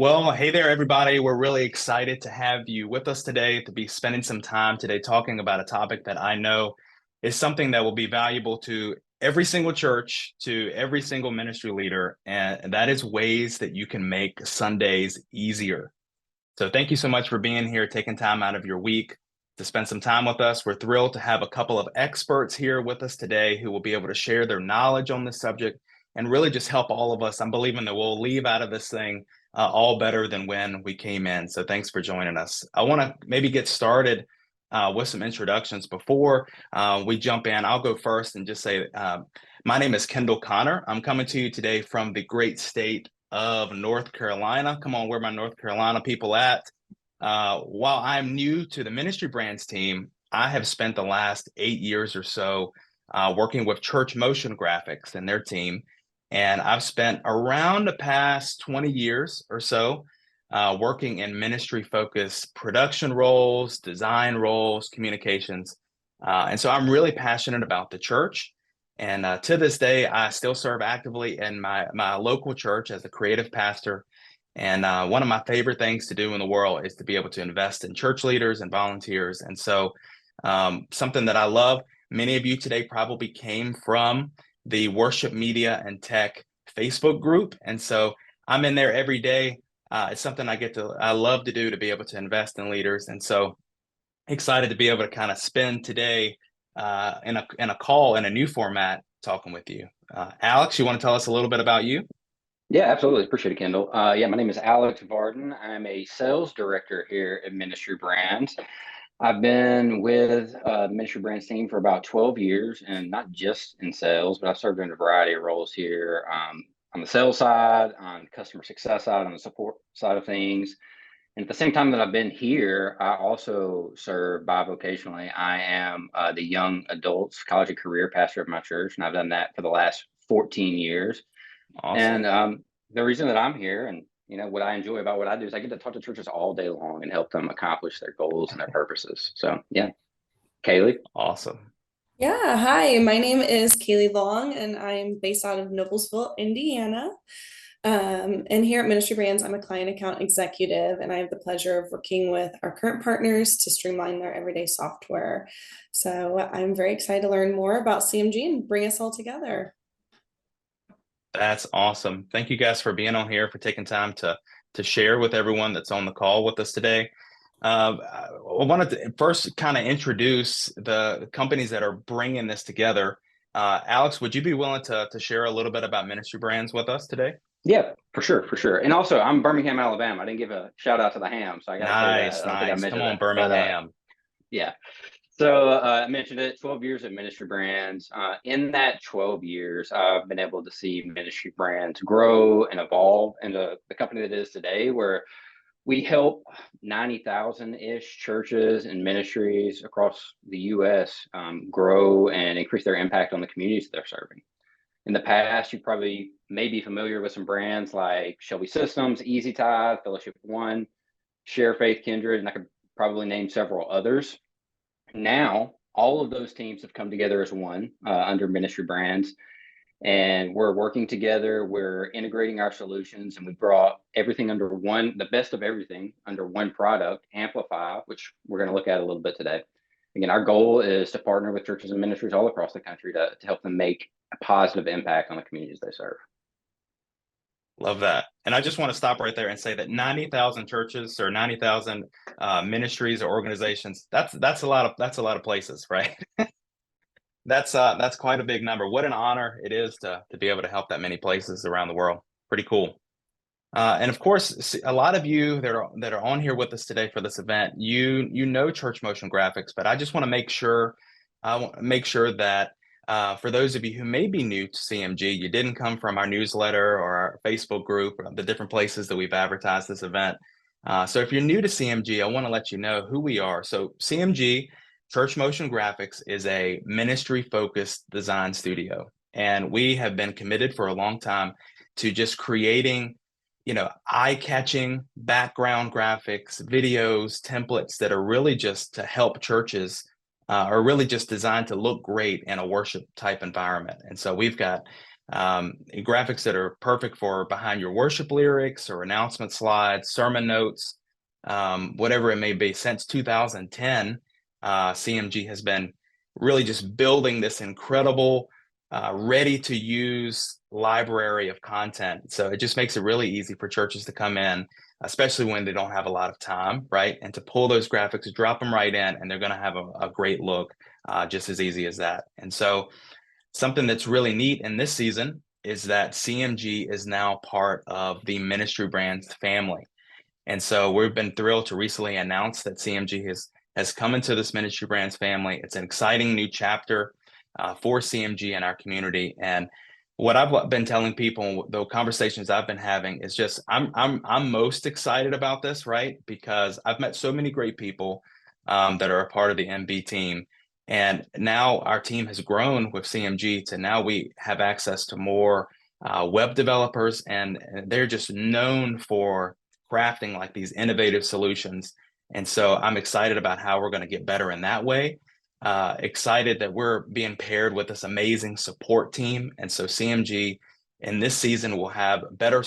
Well, hey there, everybody. We're really excited to have you with us today to be spending some time today talking about a topic that I know is something that will be valuable to every single church, to every single ministry leader, and that is ways that you can make Sundays easier. So thank you so much for being here, taking time out of your week to spend some time with us. We're thrilled to have a couple of experts here with us today who will be able to share their knowledge on this subject and really just help all of us. I'm believing that we'll leave out of this thing all better than when we came in. So thanks for joining us. I want to maybe get started with some introductions before we jump in. I'll go first and just say my name is Kendall Connor. I'm coming to you today from the great state of North Carolina. Come on, where my North Carolina people at? While I'm new to the Ministry Brands team, I have spent the last 8 years or so working with Church Motion Graphics and their team. And I've spent around the past 20 years or so working in ministry focused production roles, design roles, communications. And so I'm really passionate about the church. And to this day, I still serve actively in my local church as a creative pastor. And one of my favorite things to do in the world is to be able to invest in church leaders and volunteers. And so something that I love, many of you today probably came from the worship media and tech Facebook group. And so I'm in there every day. It's something I love to do, to be able to invest in leaders. And so excited to be able to kind of spend today in a call in a new format talking with you. Alex, you want to tell us a little bit about you? Yeah, absolutely. Appreciate it, Kendall. Yeah, my name is Alex Varden. I'm a sales director here at Ministry Brands. I've been with Ministry Brands team for about 12 years, and not just in sales, but I've served in a variety of roles here on the sales side, on customer success side, on the support side of things. And at the same time that I've been here, I also serve bivocationally. I am the young adults college and career pastor of my church, and I've done that for the last 14 years. And Awesome. the reason that I'm here and what I enjoy about what I do is I get to talk to churches all day long and help them accomplish their goals and their purposes. So yeah, Kaylee. Awesome. Yeah, hi, my name is Kaylee Long, and I'm based out of Noblesville, Indiana. And here at Ministry Brands, I'm a client account executive, and I have the pleasure of working with our current partners to streamline their everyday software. So I'm very excited to learn more about CMG and bring us all together. That's awesome. Thank you guys for being on here, for taking time to share with everyone that's on the call with us today. I wanted to first kind of introduce the companies that are bringing this together. Alex, would you be willing to share a little bit about Ministry Brands with us today? Yeah, for sure, for sure. And also, I'm Birmingham, Alabama. I didn't give a shout out to the ham, so I got to say that. Nice, I don't think I nice. Come mentioned on, that, but Birmingham. yeah. So I mentioned it, 12 years at Ministry Brands. In that 12 years, I've been able to see Ministry Brands grow and evolve into the company that it is today, where we help 90,000-ish churches and ministries across the U.S. Grow and increase their impact on the communities that they're serving. In the past, you probably may be familiar with some brands like Shelby Systems, Easy Tithe, Fellowship One, Share Faith, Kindred, and I could probably name several others. Now, all of those teams have come together as one under Ministry Brands, and we're working together. We're integrating our solutions, and we brought everything under one, the best of everything under one product, Amplify, which we're going to look at a little bit today. Again, our goal is to partner with churches and ministries all across the country to help them make a positive impact on the communities they serve. Love that. And I just want to stop right there and say that 90,000 churches or 90,000 ministries or organizations, that's a lot of places, right? That's quite a big number. What an honor it is to be able to help that many places around the world. Pretty cool. And of course, a lot of you that are on here with us today for this event, you know Church Motion Graphics, but I just want to make sure that for those of you who may be new to CMG, you didn't come from our newsletter or our Facebook group or the different places that we've advertised this event. So if you're new to CMG, I want to let you know who we are. So CMG, Church Motion Graphics, is a ministry-focused design studio, and we have been committed for a long time to just creating eye-catching background graphics, videos, templates that are really just to help churches are really just designed to look great in a worship type environment. And so we've got graphics that are perfect for behind your worship lyrics or announcement slides, sermon notes, whatever it may be. Since 2010, CMG has been really just building this incredible, ready to use library of content. So it just makes it really easy for churches to come in, especially when they don't have a lot of time, right? And to pull those graphics, drop them right in, and they're going to have a great look, just as easy as that. And so something that's really neat in this season is that CMG is now part of the Ministry Brands family. And so we've been thrilled to recently announce that CMG has come into this Ministry Brands family. It's an exciting new chapter for CMG in our community. And what I've been telling people, the conversations I've been having, is just I'm most excited about this, right? Because I've met so many great people that are a part of the MB team. And now our team has grown with CMG to now we have access to more web developers, and they're just known for crafting like these innovative solutions. And so I'm excited about how we're going to get better in that way. Excited that we're being paired with this amazing support team. And so CMG in this season will have better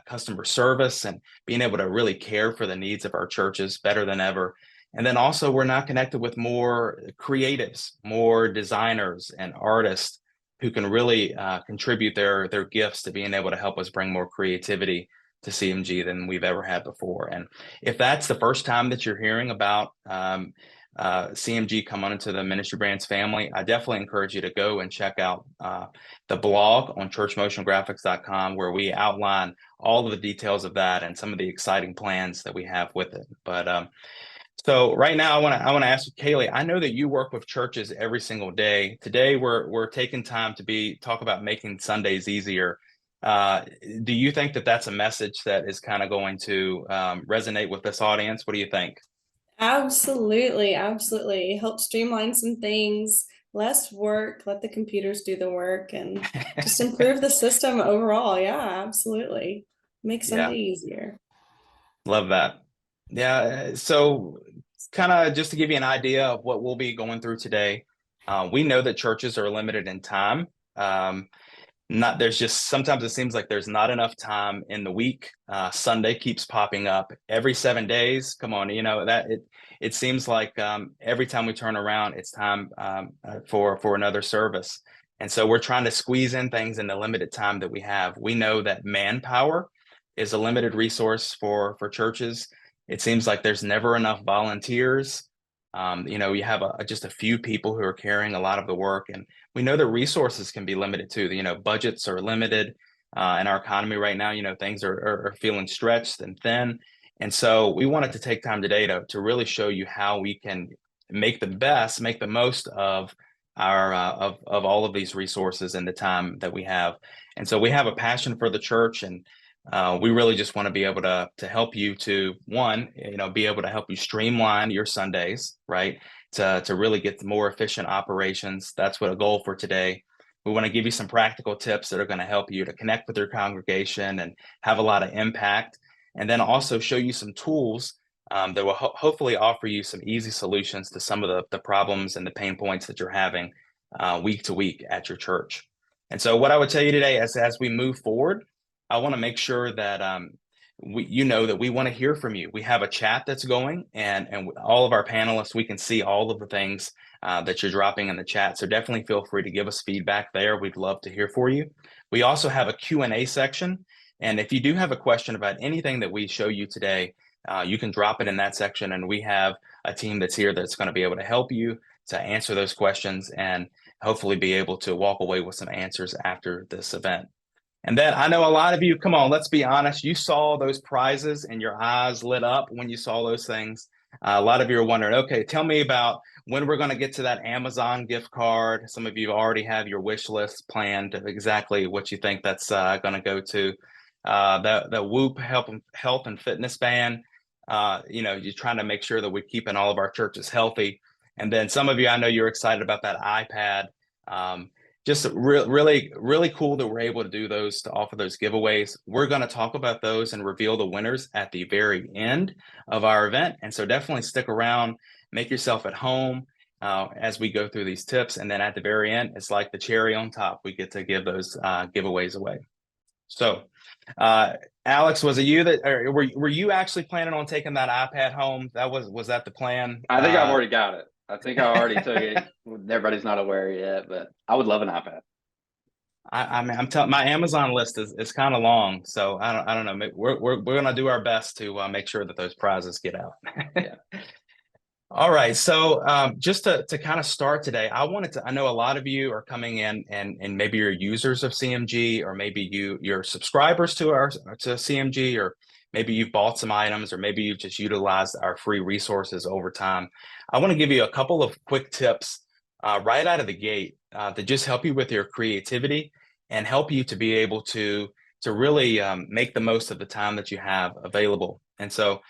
customer service and being able to really care for the needs of our churches better than ever. And then also we're now connected with more creatives, more designers and artists who can really contribute their gifts to being able to help us bring more creativity to CMG than we've ever had before. And if that's the first time that you're hearing about CMG come on into the Ministry Brands family, I definitely encourage you to go and check out the blog on churchmotiongraphics.com, where we outline all of the details of that and some of the exciting plans that we have with it. But so right now, I want to ask you, Kaylee. I know that you work with churches every single day. Today, we're taking time to talk about making Sundays easier. Do you think that that's a message that is kind of going to resonate with this audience? What do you think? Absolutely, absolutely. Help streamline some things, less work, let the computers do the work, and just improve the system overall. Yeah, absolutely. Make Yeah, Sunday easier. love that. Yeah, so kind of just to give you an idea of what we'll be going through today, we know that churches are limited in time. Not there's just sometimes it seems like there's not enough time in the week. Sunday keeps popping up every 7 days. Come on, that it seems like every time we turn around, it's time for another service. And so we're trying to squeeze in things in the limited time that we have. We know that manpower is a limited resource for churches. It seems like there's never enough volunteers. You have just a few people who are carrying a lot of the work, and we know that resources can be limited too. Budgets are limited in our economy right now. Things are feeling stretched and thin. And so we wanted to take time today to really show you how we can make the most of our of all of these resources and the time that we have. And so we have a passion for the church, and we really just want to be able to help you to be able to help you streamline your Sundays, right? To really get more efficient operations. That's what a goal for today. We want to give you some practical tips that are going to help you to connect with your congregation and have a lot of impact. And then also show you some tools that will hopefully offer you some easy solutions to some of the problems and the pain points that you're having week to week at your church. And so what I would tell you today as we move forward, I want to make sure that that we want to hear from you. We have a chat that's going, and all of our panelists, we can see all of the things that you're dropping in the chat. So definitely feel free to give us feedback there. We'd love to hear for you. We also have a Q&A section. And if you do have a question about anything that we show you today, you can drop it in that section. And we have a team that's here that's going to be able to help you to answer those questions and hopefully be able to walk away with some answers after this event. And then I know a lot of you, come on, let's be honest, you saw those prizes and your eyes lit up when you saw those things. A lot of you are wondering, okay, tell me about when we're going to get to that Amazon gift card. Some of you already have your wish list planned of exactly what you think that's going to go to. The Whoop health and fitness band. You're trying to make sure that we're keeping all of our churches healthy. And then some of you, I know you're excited about that iPad. Just really, really cool that we're able to do those, to offer those giveaways. We're going to talk about those and reveal the winners at the very end of our event. And so definitely stick around, make yourself at home. as we go through these tips. And then at the very end, it's like the cherry on top. We get to give those giveaways away. So, Alex, was it you that, or were you actually planning on taking that iPad home? Was that the plan? I think I've already got it. I think I already took it. Everybody's not aware yet, but I would love an iPad. I mean, I'm telling my Amazon list is kind of long, so I don't know. We're gonna do our best to make sure that those prizes get out. Yeah. All right, so just to kind of start today, I know a lot of you are coming in and maybe you're users of CMG, or maybe you're subscribers to CMG, or maybe you've bought some items, or maybe you've just utilized our free resources over time. I want to give you a couple of quick tips right out of the gate to just help you with your creativity and help you to be able to really make the most of the time that you have available. And so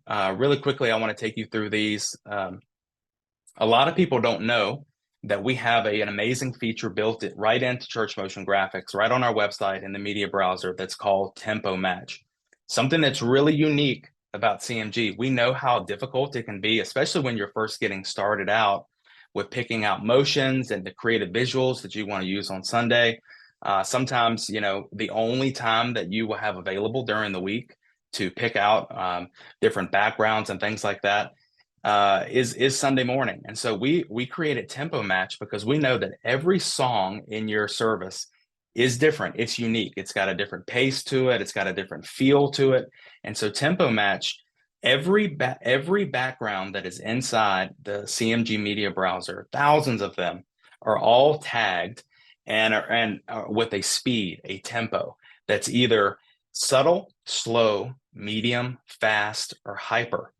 really quickly, I want to take you through these. A lot of people don't know that we have an amazing feature built right into Church Motion Graphics, right on our website in the media browser, that's called Tempo Match. Something that's really unique about CMG. We know how difficult it can be, especially when you're first getting started out with picking out motions and the creative visuals that you want to use on Sunday. Sometimes, the only time that you will have available during the week to pick out different backgrounds and things like that is Sunday morning. And so we created Tempo Match because we know that every song in your service is different. It's unique. It's got a different pace to it. It's got a different feel to it. And so Tempo Match, every background that is inside the CMG media browser, thousands of them, are all tagged and with a speed, a tempo that's either subtle, slow, medium, fast, or hyper.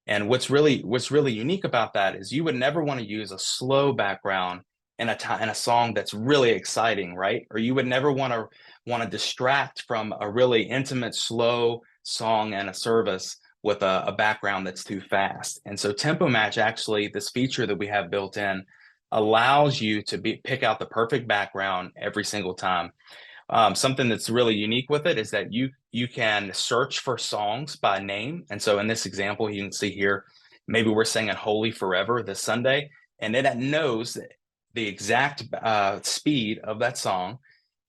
And what's really unique about that is you would never want to use a slow background in a song that's really exciting, right? Or you would never want to distract from a really intimate, slow song and a service with a background that's too fast. And so Tempo Match, actually, this feature that we have built in, allows you to pick out the perfect background every single time. Something that's really unique with it is that you can search for songs by name. And so in this example, you can see here, maybe we're singing Holy Forever this Sunday, and it knows the exact speed of that song.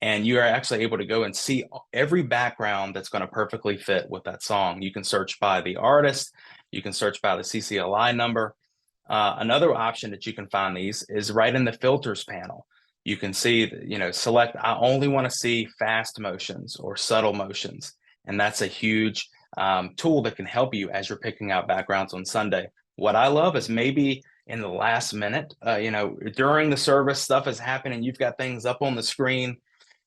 And you are actually able to go and see every background that's going to perfectly fit with that song. You can search by the artist. You can search by the CCLI number. Another option that you can find these is right in the filters panel. You can see, select, I only want to see fast motions or subtle motions. And that's a huge tool that can help you as you're picking out backgrounds on Sunday. What I love is maybe in the last minute, during the service, stuff is happening, you've got things up on the screen,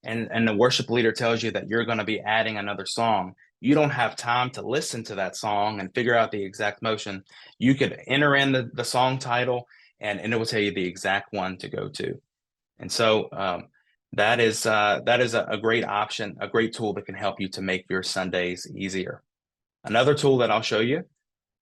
and the worship leader tells you that you're going to be adding another song. You don't have time to listen to that song and figure out the exact motion. You could enter in the song title, and it will tell you the exact one to go to. And so that is a great option, a great tool that can help you to make your Sundays easier. Another tool that I'll show you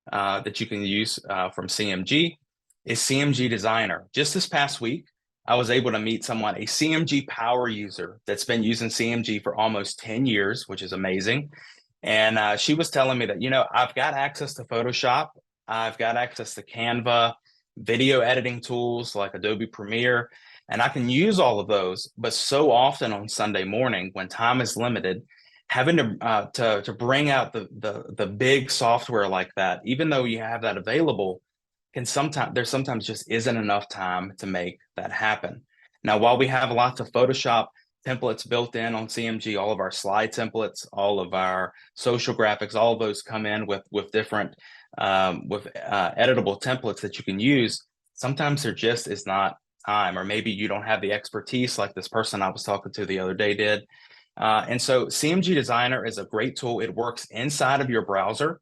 that you can use from CMG is CMG Designer. Just this past week, I was able to meet someone, a CMG power user that's been using CMG for almost 10 years, which is amazing. And she was telling me that, I've got access to Photoshop, I've got access to Canva, video editing tools like Adobe Premiere, and I can use all of those. But so often on Sunday morning, when time is limited, having to bring out the big software like that, even though you have that available, there sometimes just isn't enough time to make that happen. Now, while we have lots of Photoshop templates built in on CMG, all of our slide templates, all of our social graphics, all of those come in with different editable templates that you can use. Sometimes there just is not time, or maybe you don't have the expertise like this person I was talking to the other day did. And so CMG Designer is a great tool. It works inside of your browser,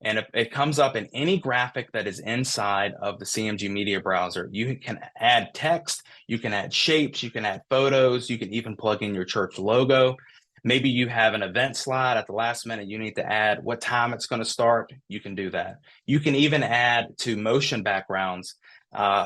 and it comes up in any graphic that is inside of the CMG media browser. You can add text, you can add shapes, you can add photos, you can even plug in your church logo. Maybe you have an event slide at the last minute, you need to add what time it's going to start. You can do that. You can even add to motion backgrounds,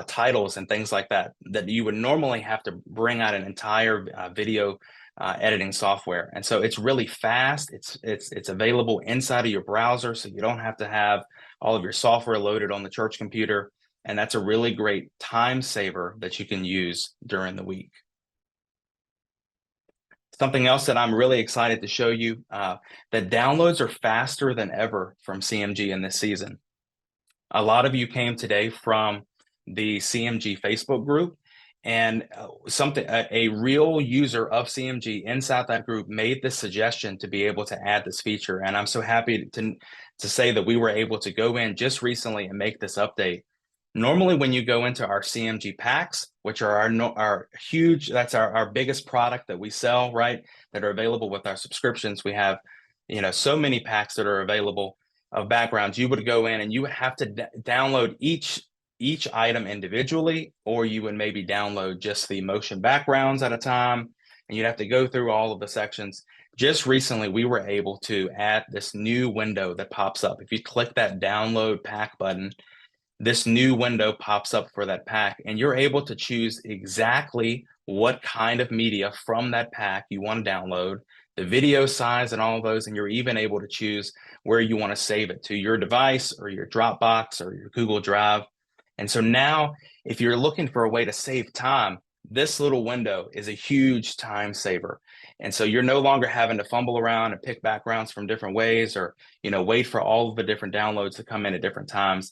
titles and things like that you would normally have to bring out an entire video editing software. And so it's really fast. It's available inside of your browser, so you don't have to have all of your software loaded on the church computer. And that's a really great time saver that you can use during the week. Something else that I'm really excited to show you, that downloads are faster than ever from CMG in this season. A lot of you came today from the CMG Facebook group, and a real user of CMG inside that group made this suggestion to be able to add this feature. And I'm so happy to say that we were able to go in just recently and make this update. Normally, when you go into our CMG packs, which are our huge, that's our biggest product that we sell, right? That are available with our subscriptions. We have, so many packs that are available of backgrounds. You would go in and you would have to download each item individually, or you would maybe download just the motion backgrounds at a time, and you'd have to go through all of the sections. Just recently, we were able to add this new window that pops up. If you click that download pack button, this new window pops up for that pack, and you're able to choose exactly what kind of media from that pack you want to download, the video size and all of those, and you're even able to choose where you want to save it, to your device or your Dropbox or your Google Drive. And so now, if you're looking for a way to save time, this little window is a huge time saver. And so you're no longer having to fumble around and pick backgrounds from different ways, or wait for all of the different downloads to come in at different times.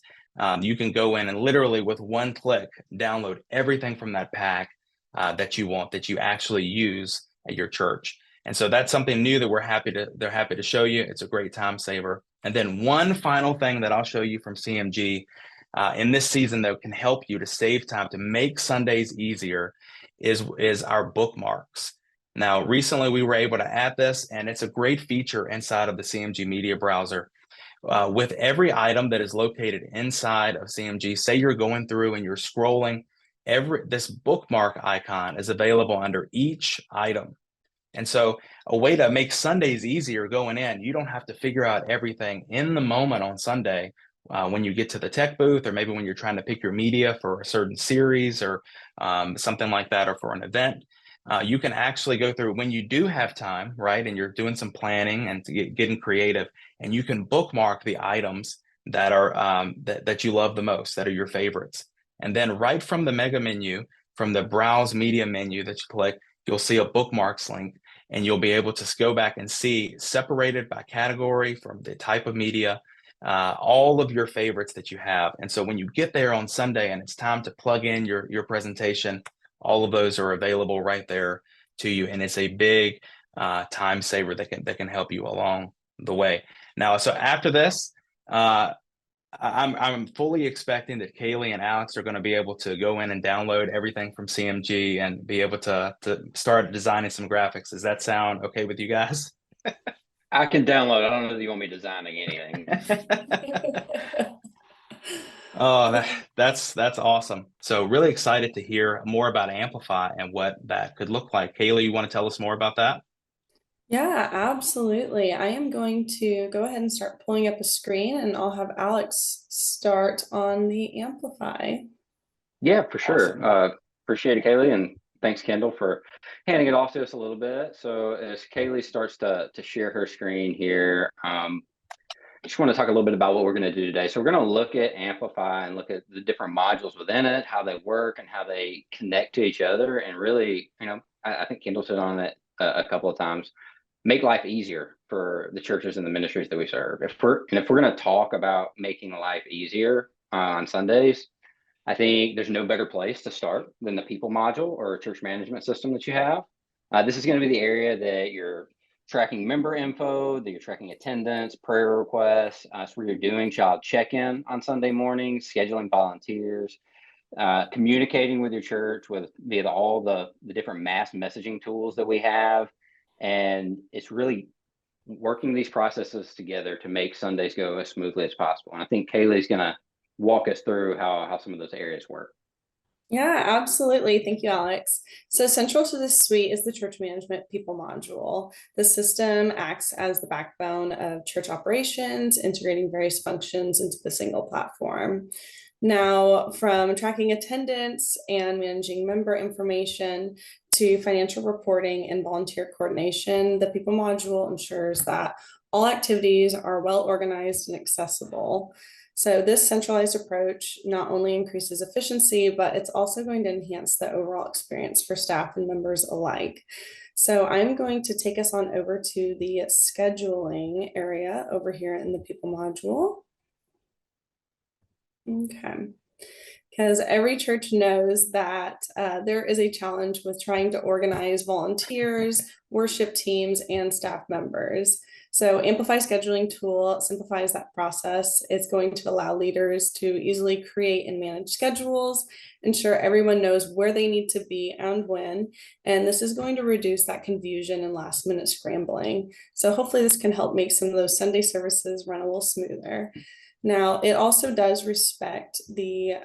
You can go in and literally with one click download everything from that pack that you want, that you actually use at your church. And so that's something new that they're happy to show you. It's a great time saver. And then one final thing that I'll show you from CMG in this season that can help you to save time, to make Sundays easier, is our bookmarks. Now, recently we were able to add this, and it's a great feature inside of the CMG Media Browser. With every item that is located inside of CMG, say you're going through and you're scrolling, this bookmark icon is available under each item. And so a way to make Sundays easier going in, you don't have to figure out everything in the moment on Sunday when you get to the tech booth, or maybe when you're trying to pick your media for a certain series or something like that, or for an event. You can actually go through when you do have time, right? And you're doing some planning and getting creative, and you can bookmark the items that are that you love the most, that are your favorites. And then right from the mega menu, from the browse media menu that you click, you'll see a bookmarks link, and you'll be able to go back and see, separated by category from the type of media, all of your favorites that you have. And so when you get there on Sunday and it's time to plug in your presentation, all of those are available right there to you, and it's a big time saver that can help you along the way. Now, so after this, I'm fully expecting that Kaylee and Alex are going to be able to go in and download everything from CMG and be able to start designing some graphics. Does that sound okay with you guys? I can download. I don't know if you want me designing anything. Oh, that's awesome. So really excited to hear more about Amplify and what that could look like. Kaylee, you want to tell us more about that? Yeah, absolutely. I am going to go ahead and start pulling up a screen, and I'll have Alex start on the Amplify. Yeah, for sure. Awesome. Appreciate it, Kaylee, and thanks, Kendall, for handing it off to us a little bit. So as Kaylee starts to share her screen here, I just want to talk a little bit about what we're going to do today. So we're going to look at Amplify and look at the different modules within it, how they work and how they connect to each other. And really, I think Kendall said on it a couple of times, make life easier for the churches and the ministries that we serve. If we're going to talk about making life easier on Sundays, I think there's no better place to start than the people module or church management system that you have. This is going to be the area that you're tracking member info, that you're tracking attendance, prayer requests. It's where you're doing child check-in on Sunday mornings, scheduling volunteers, communicating with your church via all the different mass messaging tools that we have. And it's really working these processes together to make Sundays go as smoothly as possible. And I think Kaylee's going to walk us through how some of those areas work. Yeah, absolutely. Thank you, Alex. So central to this suite is the church management people module. The system acts as the backbone of church operations, integrating various functions into the single platform. Now, from tracking attendance and managing member information to financial reporting and volunteer coordination, the people module ensures that all activities are well organized and accessible. So this centralized approach not only increases efficiency, but it's also going to enhance the overall experience for staff and members alike. So I'm going to take us on over to the scheduling area over here in the people module. Okay. Because every church knows that there is a challenge with trying to organize volunteers, worship teams, and staff members. So Amplify scheduling tool simplifies that process. It's going to allow leaders to easily create and manage schedules, ensure everyone knows where they need to be and when, and this is going to reduce that confusion and last minute scrambling. So hopefully this can help make some of those Sunday services run a little smoother. Now, it also does respect the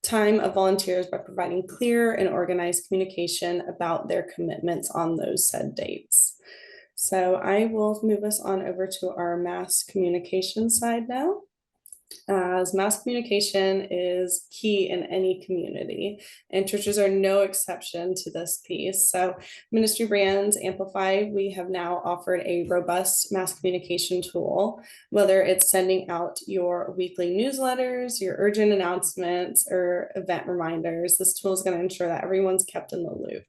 time of volunteers by providing clear and organized communication about their commitments on those said dates. So I will move us on over to our mass communication side now, as mass communication is key in any community, and churches are no exception to this piece. So Ministry Brands Amplify, we have now offered a robust mass communication tool, whether it's sending out your weekly newsletters, your urgent announcements, or event reminders. This tool is going to ensure that everyone's kept in the loop.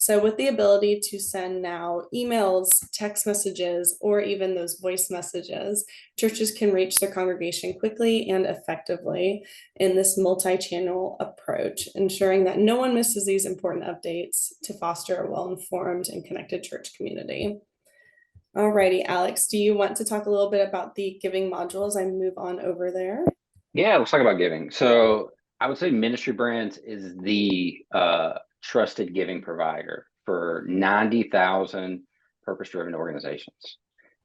So with the ability to send now emails, text messages, or even those voice messages, churches can reach their congregation quickly and effectively in this multi-channel approach, ensuring that no one misses these important updates to foster a well-informed and connected church community. Alrighty, Alex, do you want to talk a little bit about the giving module as I move on over there? Yeah, let's talk about giving. So I would say Ministry Brands is the trusted giving provider for 90,000 purpose-driven organizations.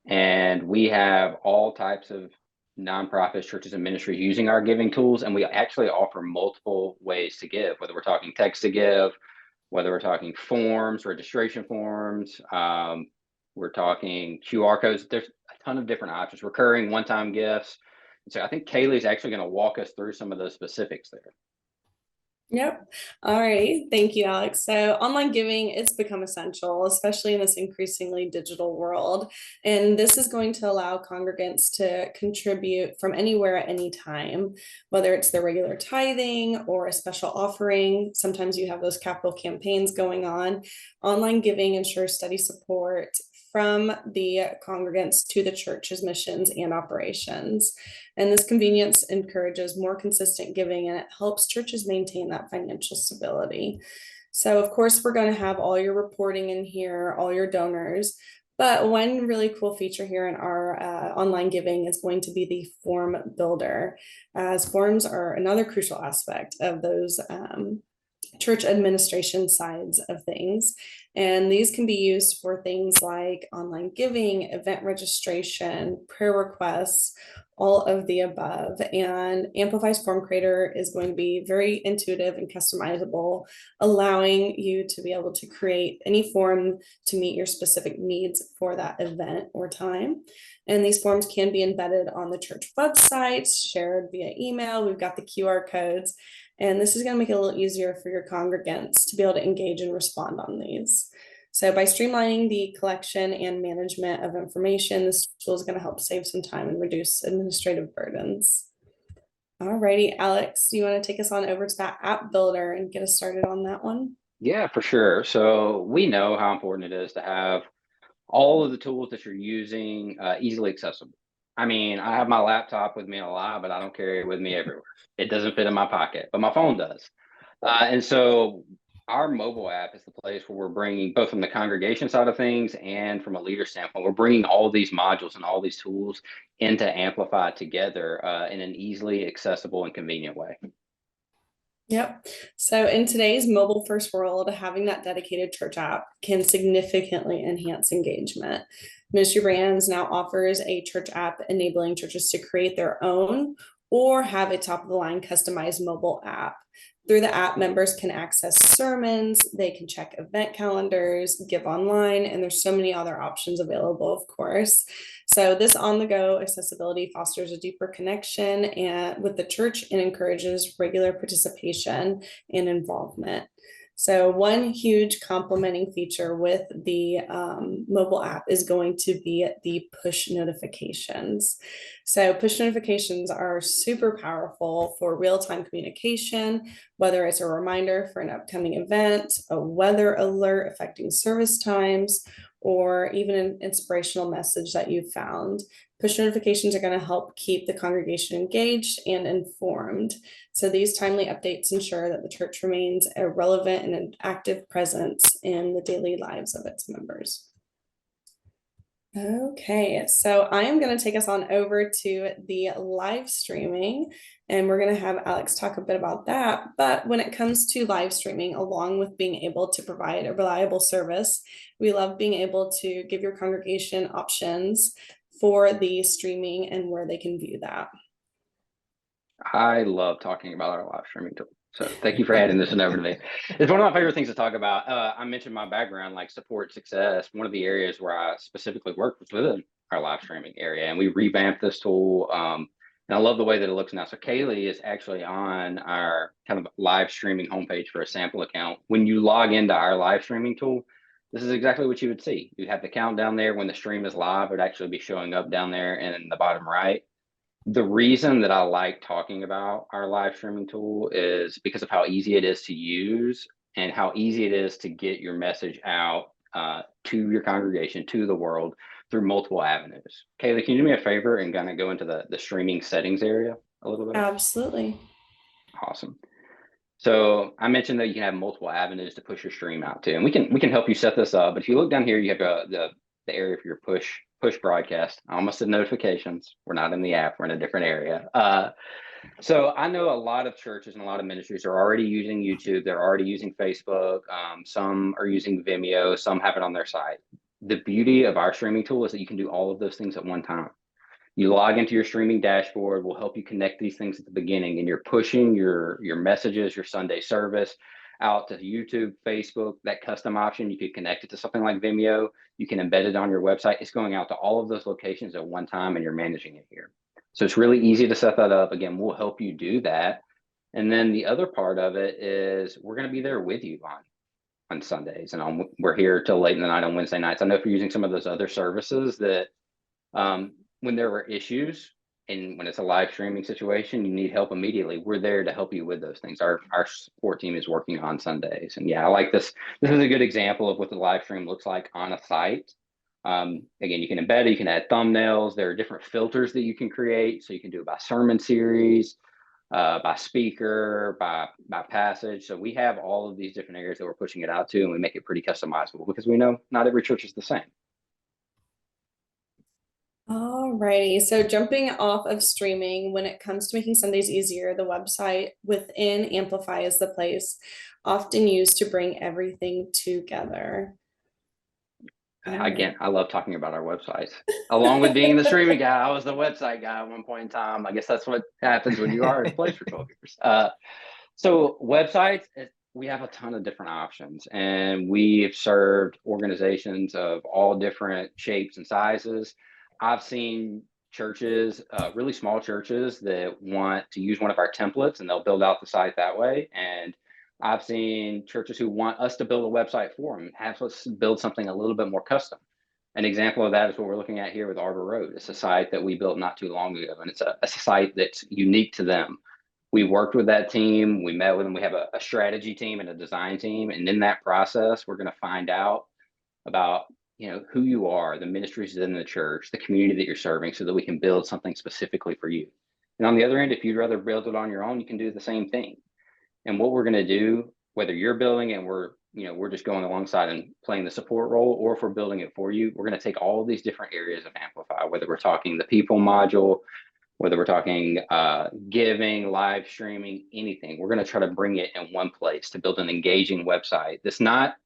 And we have all types of nonprofits, churches, and ministries using our giving tools. And we actually offer multiple ways to give, whether we're talking text to give, whether we're talking forms, registration forms, we're talking QR codes. There's a ton of different options, recurring one-time gifts. So I think Kaylee is actually going to walk us through some of those specifics there. Yep. All right. Thank you, Alex. So online giving, it's become essential, especially in this increasingly digital world. And this is going to allow congregants to contribute from anywhere at any time, whether it's their regular tithing or a special offering. Sometimes you have those capital campaigns going on. Online giving ensures steady support from the congregants to the church's missions and operations. And this convenience encourages more consistent giving, and it helps churches maintain that financial stability. So of course, we're going to have all your reporting in here, all your donors. But one really cool feature here in our online giving is going to be the form builder, as forms are another crucial aspect of those church administration sides of things. And these can be used for things like online giving, event registration, prayer requests, all of the above. And Amplify's Form Creator is going to be very intuitive and customizable, allowing you to be able to create any form to meet your specific needs for that event or time. And these forms can be embedded on the church website, shared via email. We've got the QR codes. And this is going to make it a little easier for your congregants to be able to engage and respond on these. So by streamlining the collection and management of information, this tool is going to help save some time and reduce administrative burdens. Alrighty, Alex, do you want to take us on over to that app builder and get us started on that one? Yeah, for sure. So we know how important it is to have all of the tools that you're using easily accessible. I mean, I have my laptop with me a lot, but I don't carry it with me everywhere. It doesn't fit in my pocket, but my phone does. And so our mobile app is the place where we're bringing, both from the congregation side of things and from a leader standpoint, we're bringing all these modules and all these tools into Amplify together in an easily accessible and convenient way. Yep. So in today's mobile first world, having that dedicated church app can significantly enhance engagement. Ministry Brands now offers a church app enabling churches to create their own or have a top of the line customized mobile app. Through the app, members can access sermons, they can check event calendars, give online, and there's so many other options available, of course. So this on-the-go accessibility fosters a deeper connection and with the church and encourages regular participation and involvement. So one huge complementing feature with the mobile app is going to be the push notifications. So push notifications are super powerful for real-time communication, whether it's a reminder for an upcoming event, a weather alert affecting service times, or even an inspirational message that you found. Push notifications are going to help keep the congregation engaged and informed. So these timely updates ensure that the church remains a relevant and an active presence in the daily lives of its members. Okay, so I am going to take us on over to the live streaming, and we're going to have Alex talk a bit about that. But when it comes to live streaming, along with being able to provide a reliable service, we love being able to give your congregation options for the streaming and where they can view that. I love talking about our live streaming tool. So thank you for adding this one over to me. It's one of my favorite things to talk about. I mentioned my background, like support success. One of the areas where I specifically work was within our live streaming area, and we revamped this tool. And I love the way that it looks now. So Kaylee is actually on our kind of live streaming homepage for a sample account. When you log into our live streaming tool, this is exactly what you would see. You have the countdown there. When the stream is live, it would actually be showing up down there in the bottom right. The reason that I like talking about our live streaming tool is because of how easy it is to use and how easy it is to get your message out to your congregation, to the world through multiple avenues. Kaylee, can you do me a favor and kind of go into the streaming settings area a little bit? Absolutely. Awesome. So I mentioned that you can have multiple avenues to push your stream out to, and we can help you set this up. But if you look down here, you have the area for your push broadcast. I almost said notifications. We're not in the app. We're in a different area. So I know a lot of churches and a lot of ministries are already using YouTube. They're already using Facebook. Some are using Vimeo. Some have it on their site. The beauty of our streaming tool is that you can do all of those things at one time. You log into your streaming dashboard. We'll help you connect these things at the beginning, and you're pushing your messages, your Sunday service out to YouTube, Facebook. That custom option, you could connect it to something like Vimeo. You can embed it on your website. It's going out to all of those locations at one time, and you're managing it here. So it's really easy to set that up. Again, we'll help you do that. And then the other part of it is we're going to be there with you on Sundays, and we're here till late in the night on Wednesday nights. I know if you're using some of those other services that when there were issues and when it's a live streaming situation, you need help immediately, we're there to help you with those things. Our support team is working on Sundays. And yeah, I like this. This is a good example of what the live stream looks like on a site. Again, you can embed it, you can add thumbnails. There are different filters that you can create. So you can do it by sermon series, by speaker, by passage. So we have all of these different areas that we're pushing it out to, and we make it pretty customizable because we know not every church is the same. Alrighty, so jumping off of streaming, when it comes to making Sundays easier, the website within Amplify is the place often used to bring everything together. Again, I love talking about our websites. Along with being the streaming guy, I was the website guy at one point in time. I guess that's what happens when you are in place for 12 years. So websites, we have a ton of different options, and we've served organizations of all different shapes and sizes. I've seen churches, really small churches, that want to use one of our templates, and they'll build out the site that way. And I've seen churches who want us to build a website for them, have us build something a little bit more custom. An example of that is what we're looking at here with Arbor Road. It's a site that we built not too long ago, and it's a site that's unique to them. We worked with that team. We met with them. We have a strategy team and a design team. And in that process, we're going to find out about who you are, the ministries within the church, the community that you're serving, so that we can build something specifically for you. And on the other end, if you'd rather build it on your own, you can do the same thing. And what we're going to do, whether you're building and we're just going alongside and playing the support role, or if we're building it for you, we're going to take all of these different areas of Amplify, whether we're talking the people module, whether we're talking giving, live streaming, anything, we're going to try to bring it in one place to build an engaging website that's not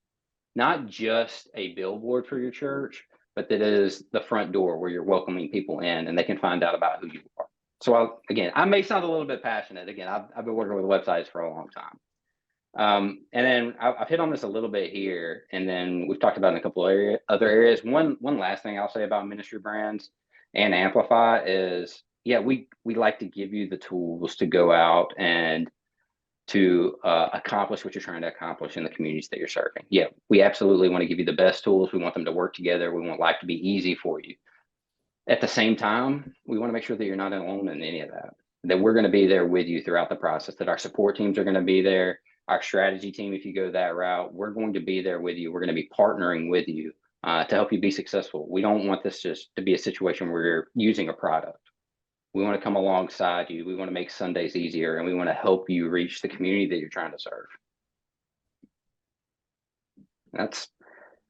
just a billboard for your church, but that is the front door where you're welcoming people in and they can find out about who you are. So I may sound a little bit passionate. Again, I've been working with websites for a long time. And then I've hit on this a little bit here, and then we've talked about in a couple of other areas. One last thing I'll say about Ministry Brands and Amplify is, yeah, we like to give you the tools to go out and to accomplish what you're trying to accomplish in the communities that you're serving. Yeah, we absolutely want to give you the best tools. We want them to work together. We want life to be easy for you. At the same time, we want to make sure that you're not alone in any of that, that we're going to be there with you throughout the process, that our support teams are going to be there. Our strategy team, if you go that route, we're going to be there with you. We're going to be partnering with you to help you be successful. We don't want this just to be a situation where you're using a product. We want to come alongside you. We want to make Sundays easier, and we want to help you reach the community that you're trying to serve. That's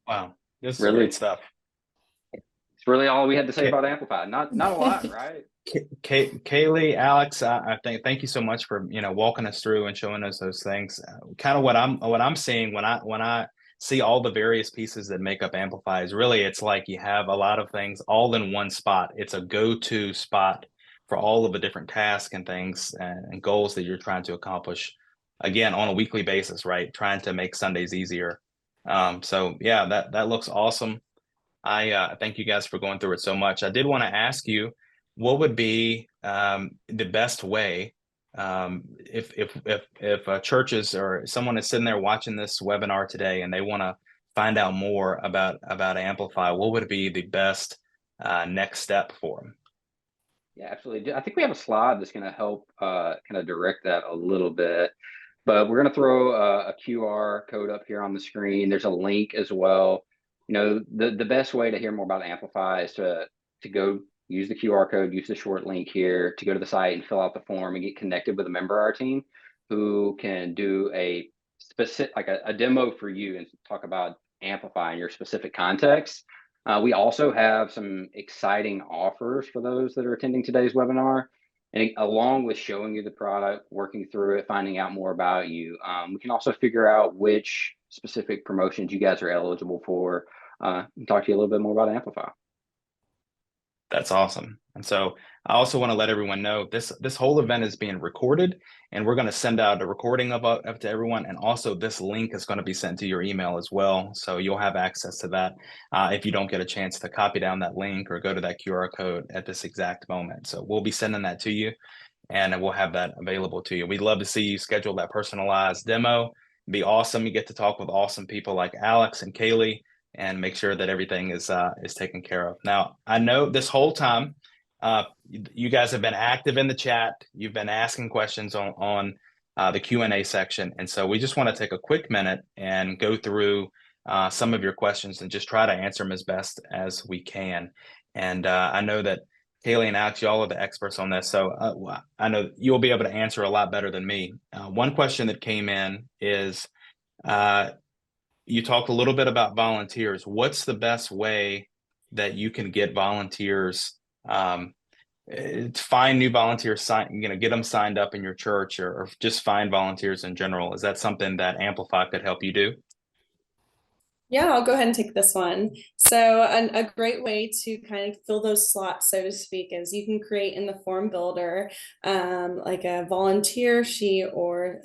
Wow, this is really great stuff. it's really all we had to say about Amplify. Not a lot, right? Kaylee, Alex, I thank you so much for walking us through and showing us those things. Kind of what I'm seeing when I see all the various pieces that make up Amplify is really it's like you have a lot of things all in one spot. It's a go-to spot for all of the different tasks and things and goals that you're trying to accomplish. Again, on a weekly basis, right? Trying to make Sundays easier. So yeah, that looks awesome. I thank you guys for going through it so much. I did want to ask you, what would be the best way if churches or someone is sitting there watching this webinar today and they want to find out more about Amplify, what would be the best next step for them? Yeah, absolutely. I think we have a slide that's going to help kind of direct that a little bit. But we're going to throw a QR code up here on the screen. There's a link as well. The best way to hear more about Amplify is to go use the QR code, use the short link here to go to the site and fill out the form and get connected with a member of our team who can do a specific, like a demo for you and talk about Amplify in your specific context. We also have some exciting offers for those that are attending today's webinar. And along with showing you the product, working through it, finding out more about you, we can also figure out which specific promotions you guys are eligible for and talk to you a little bit more about Amplify. That's awesome. And so I also want to let everyone know this whole event is being recorded, and we're going to send out a recording of it to everyone. And also this link is going to be sent to your email as well. So you'll have access to that if you don't get a chance to copy down that link or go to that QR code at this exact moment. So we'll be sending that to you, and we'll have that available to you. We'd love to see you schedule that personalized demo. It'd be awesome. You get to talk with awesome people like Alex and Kaylee and make sure that everything is taken care of. Now, I know this whole time, you guys have been active in the chat. You've been asking questions on the Q&A section. And so we just want to take a quick minute and go through some of your questions and just try to answer them as best as we can. And I know that Kaylee and Alex, y'all are the experts on this. So I know you'll be able to answer a lot better than me. One question that came in is, you talked a little bit about volunteers. What's the best way that you can get volunteers to find new volunteers, get them signed up in your church or just find volunteers in general? Is that something that Amplify could help you do? Yeah, I'll go ahead and take this one. So a great way to kind of fill those slots, so to speak, is you can create in the form builder like a volunteer sheet or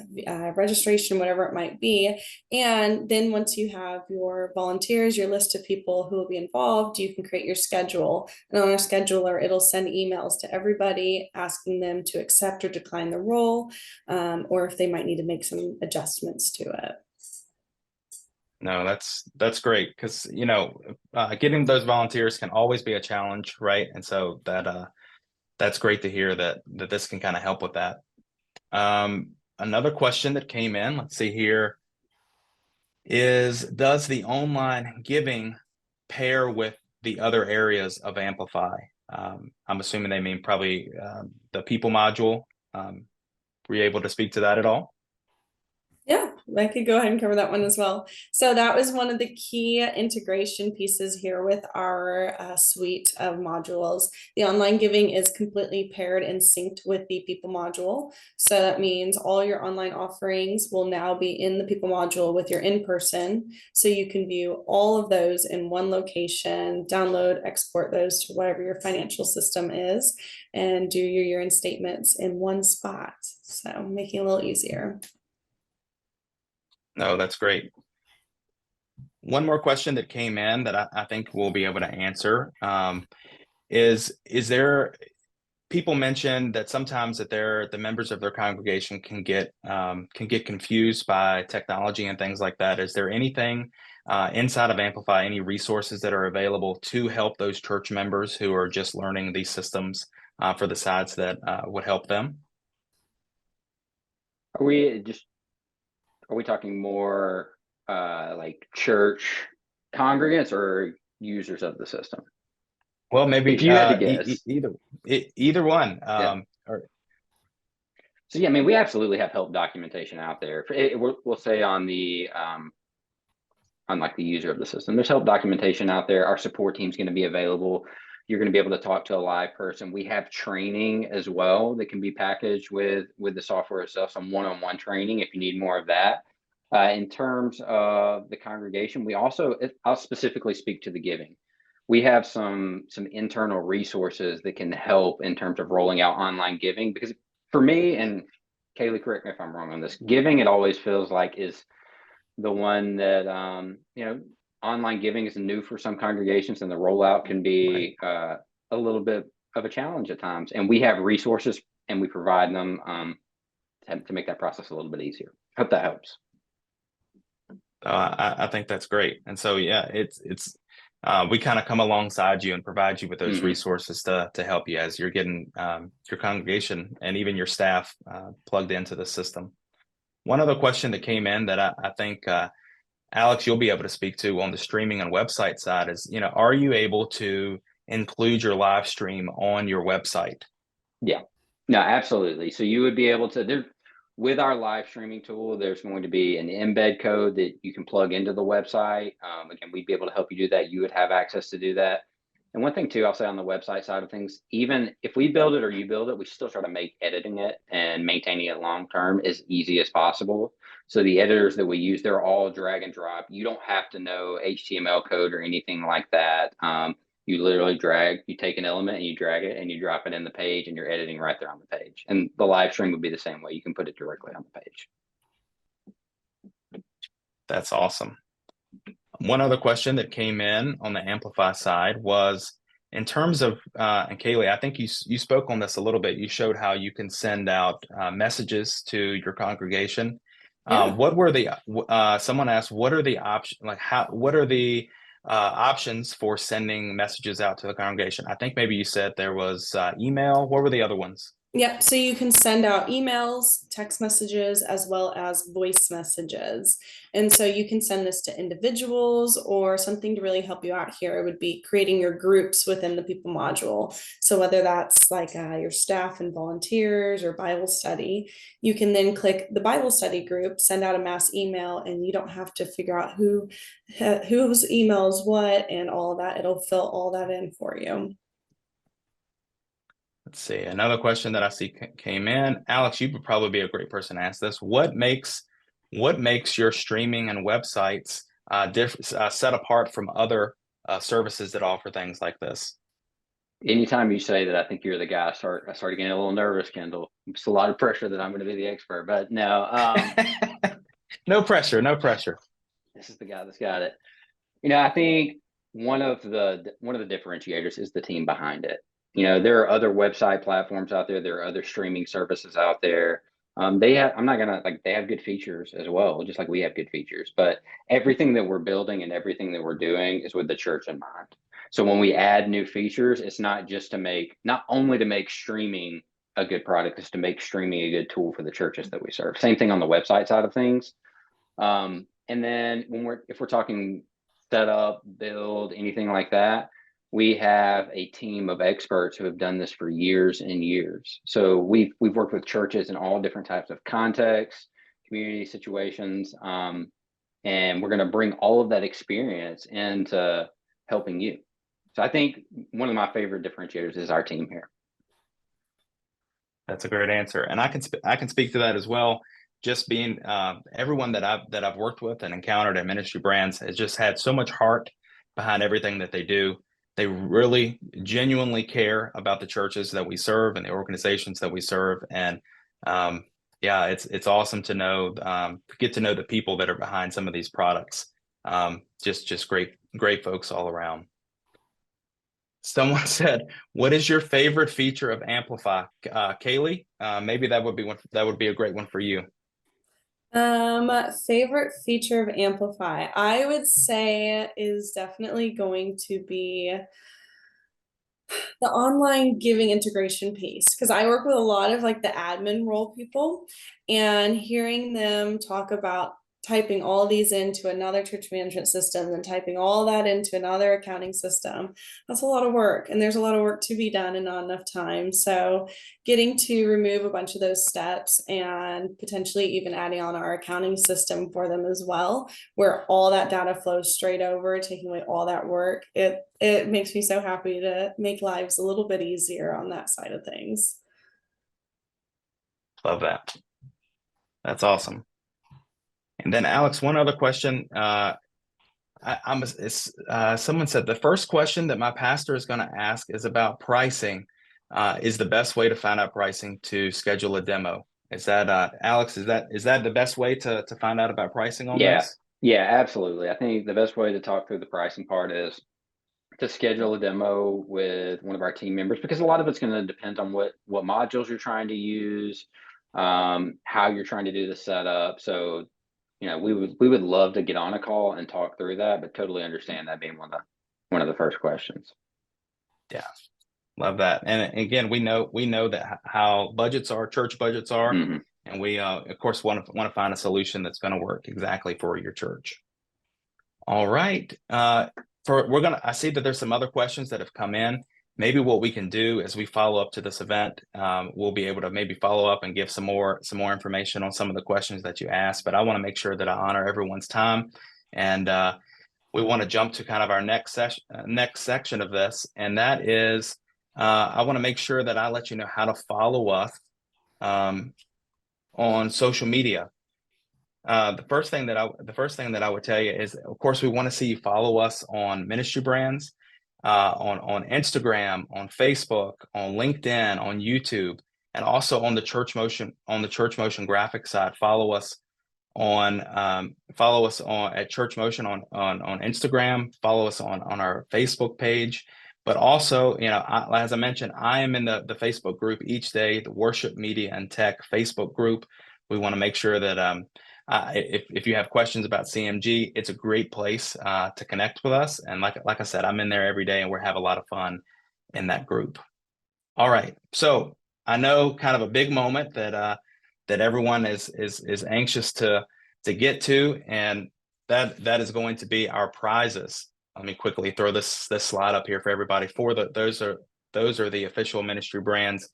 registration, whatever it might be. And then once you have your volunteers, your list of people who will be involved, you can create your schedule. And on our scheduler, it'll send emails to everybody asking them to accept or decline the role, or if they might need to make some adjustments to it. No, that's great because getting those volunteers can always be a challenge, right? And so that's great to hear that this can kind of help with that. Another question that came in, let's see here, is does the online giving pair with the other areas of Amplify? I'm assuming they mean probably the people module. Were you able to speak to that at all? Yeah, I could go ahead and cover that one as well. So that was one of the key integration pieces here with our suite of modules. The online giving is completely paired and synced with the people module. So that means all your online offerings will now be in the people module with your in-person. So you can view all of those in one location, download, export those to whatever your financial system is, and do your year-end statements in one spot. So making it a little easier. No, that's great. One more question that came in that I think we'll be able to answer is there, people mentioned that sometimes that the members of their congregation can get confused by technology and things like that. Is there anything inside of Amplify, any resources that are available to help those church members who are just learning these systems for the sides that would help them? Are we talking more like church congregants or users of the system? Well, maybe If you had to guess. either one. Yeah. So yeah, I mean, we absolutely have help documentation out there. We'll say on the on like the user of the system, there's help documentation out there. Our support team is going to be available. You're going to be able to talk to a live person. We have training as well that can be packaged with the software itself, some one-on-one training if you need more of that. In terms of the congregation, I'll specifically speak to the giving. We have some internal resources that can help in terms of rolling out online giving, because for me, and Kaylee, correct me if I'm wrong on this, giving, it always feels like is the one that, online giving is new for some congregations, and the rollout can be a little bit of a challenge at times. And we have resources and we provide them to make that process a little bit easier. Hope that helps. I think that's great. And so, yeah, it's we kind of come alongside you and provide you with those resources to help you as you're getting your congregation and even your staff plugged into the system. One other question that came in that I think, Alex, you'll be able to speak to on the streaming and website side is, are you able to include your live stream on your website? Yeah, no, absolutely. So you would be able to, with our live streaming tool, there's going to be an embed code that you can plug into the website. Again, we'd be able to help you do that. You would have access to do that. And one thing too, I'll say on the website side of things, even if we build it or you build it, we still try to make editing it and maintaining it long-term as easy as possible. So the editors that we use, they're all drag and drop. You don't have to know HTML code or anything like that. You literally you take an element and you drag it and you drop it in the page and you're editing right there on the page. And the live stream would be the same way. You can put it directly on the page. That's awesome. One other question that came in on the Amplify side was in terms of, and Kaylee, I think you spoke on this a little bit. You showed how you can send out messages to your congregation. Yeah. What were someone asked, what are the options, what are the options for sending messages out to the congregation? I think maybe you said there was email. What were the other ones? Yep. So you can send out emails, text messages, as well as voice messages. And so you can send this to individuals, or something to really help you out here would be creating your groups within the people module. So whether that's like your staff and volunteers or Bible study, you can then click the Bible study group, send out a mass email, and you don't have to figure out whose emails what and all of that. It'll fill all that in for you. Let's see. Another question that I see came in. Alex, you would probably be a great person to ask this. What makes your streaming and websites set apart from other services that offer things like this? Anytime you say that, I think you're the guy. I start getting a little nervous, Kendall. It's a lot of pressure that I'm going to be the expert, but no. No pressure. No pressure. This is the guy that's got it. I think one of the differentiators is the team behind it. There are other website platforms out there. There are other streaming services out there. They have good features as well, just like we have good features, but everything that we're building and everything that we're doing is with the church in mind. So when we add new features, it's not only to make streaming a good product, it's to make streaming a good tool for the churches that we serve. Same thing on the website side of things. And then if we're talking setup, build, anything like that, we have a team of experts who have done this for years and years. So we've worked with churches in all different types of contexts, community situations, and we're going to bring all of that experience into helping you. So I think one of my favorite differentiators is our team here. That's a great answer, and I can speak to that as well. Just being everyone that I've worked with and encountered at Ministry Brands has just had so much heart behind everything that they do. They really genuinely care about the churches that we serve and the organizations that we serve. And yeah, it's awesome to get to know the people that are behind some of these products. Just great folks all around. Someone said, "What is your favorite feature of Amplify?" Kaylee, maybe that would be a great one for you. Favorite feature of Amplify, I would say is definitely going to be the online giving integration piece because I work with a lot of like the admin role people and hearing them talk about typing all these into another church management system and typing all that into another accounting system. That's a lot of work and there's a lot of work to be done and not enough time. So getting to remove a bunch of those steps and potentially even adding on our accounting system for them as well, where all that data flows straight over, taking away all that work. It makes me so happy to make lives a little bit easier on that side of things. Love that. That's awesome. And then Alex, one other question. Someone said the first question that my pastor is going to ask is about pricing. Is the best way to find out pricing to schedule a demo? Is that Alex? Is that the best way to find out about pricing on Yeah, this? yeah, absolutely. I think the best way to talk through the pricing part is to schedule a demo with one of our team members because a lot of it's going to depend on what modules you're trying to use, how you're trying to do the setup. So, we would love to get on a call and talk through that, but totally understand that being one of the first questions. Yeah, love that. And again, we know that how budgets are, church budgets are, Hmm. and we of course want to find a solution that's going to work exactly for your church. All right. I see that there's some other questions that have come in. Maybe what we can do as we follow up to this event, we'll be able to maybe follow up and give some more information on some of the questions that you asked. But I want to make sure that I honor everyone's time, and we want to jump to kind of our next section of this, and that is I want to make sure that I let you know how to follow us um, on social media. The first thing that I would tell you is, of course, we want to see you follow us on Ministry Brands, on Instagram, on Facebook, on LinkedIn, on YouTube, and also on the Church Motion graphic side. Follow us on at Church Motion on Instagram. Follow us on our Facebook page. But also, as I mentioned, I am in the Facebook group each day, the Worship Media and Tech Facebook group. We want to make sure that if you have questions about CMG, it's a great place to connect with us. And like I said, I'm in there every day, and we have a lot of fun in that group. All right, so I know kind of a big moment that everyone is anxious to get to, and that is going to be our prizes. Let me quickly throw this slide up here for everybody. Those are the official Ministry Brands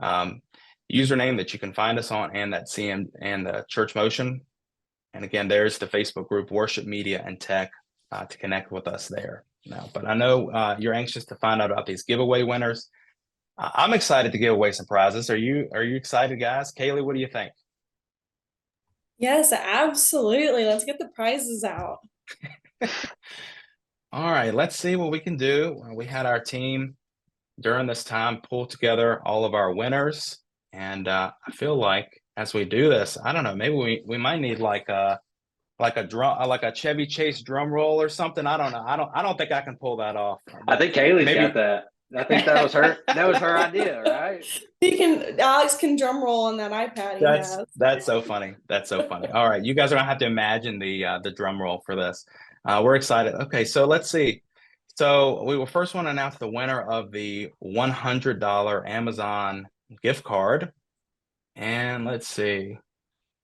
username that you can find us on, and that CM and the Church Motion. And again, there's the Facebook group, Worship Media and Tech, to connect with us there. Now, but I know you're anxious to find out about these giveaway winners. I'm excited to give away some prizes. Are you excited, guys? Kaylee, what do you think? Yes, absolutely. Let's get the prizes out. All right, let's see what we can do. We had our team during this time pull together all of our winners, and I feel like as we do this, I don't know, maybe we might need like a drum, like a Chevy Chase drum roll or something. I don't know. I don't think I can pull that off. I think Kaylee's maybe got that. I think that was her. That was her idea, right? Alex can drum roll on that iPad he has. that's so funny. That's so funny. All right, you guys are gonna have to imagine the drum roll for this. We're excited. Okay, so let's see. So we will first want to announce the winner of the $100 Amazon gift card, and let's see.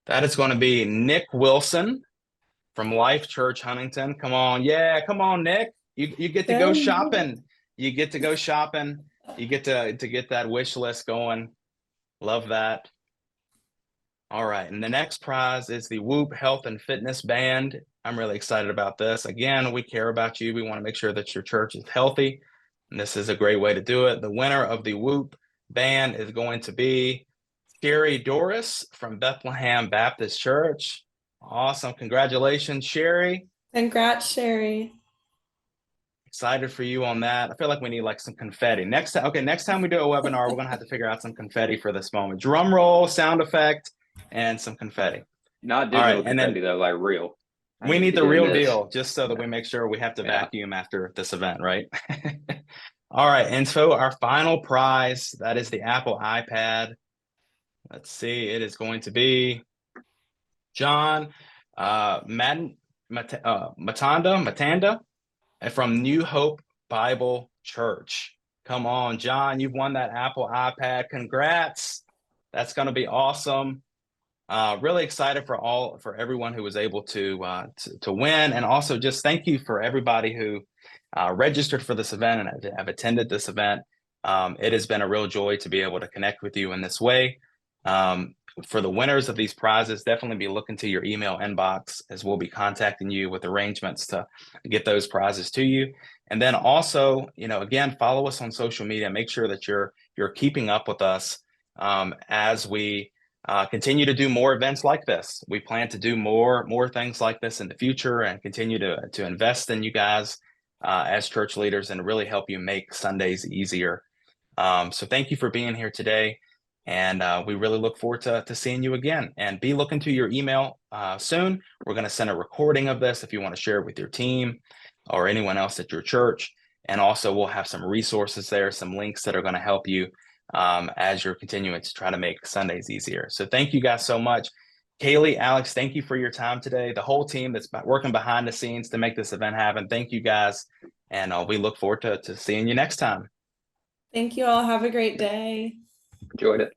That is going to be Nick Wilson from Life Church Huntington. Come on, yeah, come on, Nick. You get to go shopping. You get to go shopping. You get to get that wish list going. Love that. All right, and the next prize is the Whoop Health and Fitness Band. I'm really excited about this. Again, we care about you. We want to make sure that your church is healthy, and this is a great way to do it. The winner of the Whoop Band is going to be Sherry Doris from Bethlehem Baptist Church. Awesome. Congratulations, Sherry. Congrats, Sherry. Excited for you on that. I feel like we need like some confetti. Next time we do a webinar, we're going to have to figure out some confetti for this moment. Drum roll, sound effect, and some confetti. Not digital confetti, though, like real. We need the real deal, just so that we make sure we have to vacuum after this event, right? All right, and so our final prize, that is the Apple iPad. Let's see, it is going to be John Matanda from New Hope Bible Church. Come on, John, you've won that Apple iPad. Congrats. That's going to be awesome. Really excited for everyone who was able to win, and also just thank you for everybody who registered for this event and have attended this event. It has been a real joy to be able to connect with you in this way. For the winners of these prizes, definitely be looking to your email inbox, as we'll be contacting you with arrangements to get those prizes to you. And then also, again, follow us on social media. Make sure that you're keeping up with us as we continue to do more events like this. We plan to do more things like this in the future and continue to invest in you guys as church leaders and really help you make Sundays easier. So thank you for being here today. And we really look forward to seeing you again. And be looking to your email soon. We're going to send a recording of this if you want to share it with your team or anyone else at your church. And also we'll have some resources there, some links that are going to help you as you're continuing to try to make Sundays easier. So thank you guys so much. Kaylee, Alex, thank you for your time today. The whole team that's working behind the scenes to make this event happen. Thank you guys. And we look forward to seeing you next time. Thank you all. Have a great day. Enjoyed it.